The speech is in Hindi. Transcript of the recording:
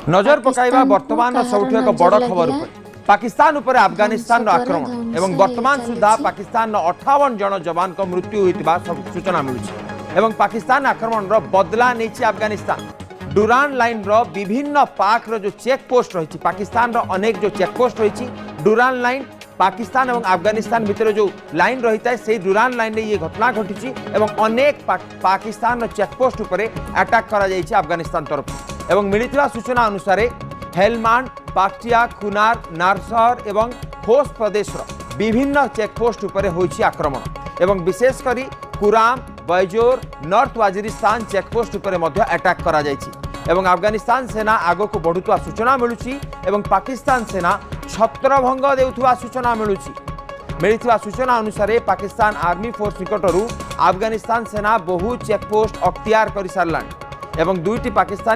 नजर पकाइबा वर्तमान सबुठ एक बड़ खबर उपर पाकिस्तान उपर अफगानिस्तान आक्रमण एवं वर्तमान सुधा पाकिस्तान 58 जन जवान को मृत्यु होइतिबा सूचना मिलुछि एवं पाकिस्तान आक्रमण रो बदला नेछि अफगानिस्तान डुरान लाइन रो विभिन्न पाक रो जो चेक पोस्ट रही पाकिस्तान रो अनेक जो चेक पोस्ट रही डुरान लाइन पाकिस्तान और अफगानिस्तान भितर जो लाइन रही है से डुरान लाइन ये घटना घटी एवं अनेक पाकिस्तान चेकपोस्ट उपरे अटैक करा जाइए अफगानिस्तान तरफ एवं मिलिथिबा सूचना अनुसार हेलमांड पाक्टिया खुनार नारसर एवं खोस प्रदेश विभिन्न चेकपोस्ट उपरे होइछि आक्रमण एवं विशेषकर कुराम बैजोर नॉर्थ वाजिरिस्तान चेकपोस्ट उपरे मध्य अटैक करा जाइछि एवं अफगानिस्तान सेना आगो को बढ़ुवा सूचना मिलुछि एवं पाकिस्तान सेना छत्रभंग देउथुवा सूचना मिलिथिबा सूचना अनुसार पाकिस्तान आर्मी फोर्स निकटरू अफगानिस्तान सेना बहु चेकपोस्ट अख्तियार कर सारलानी एवं दुईटी पाकिस्तान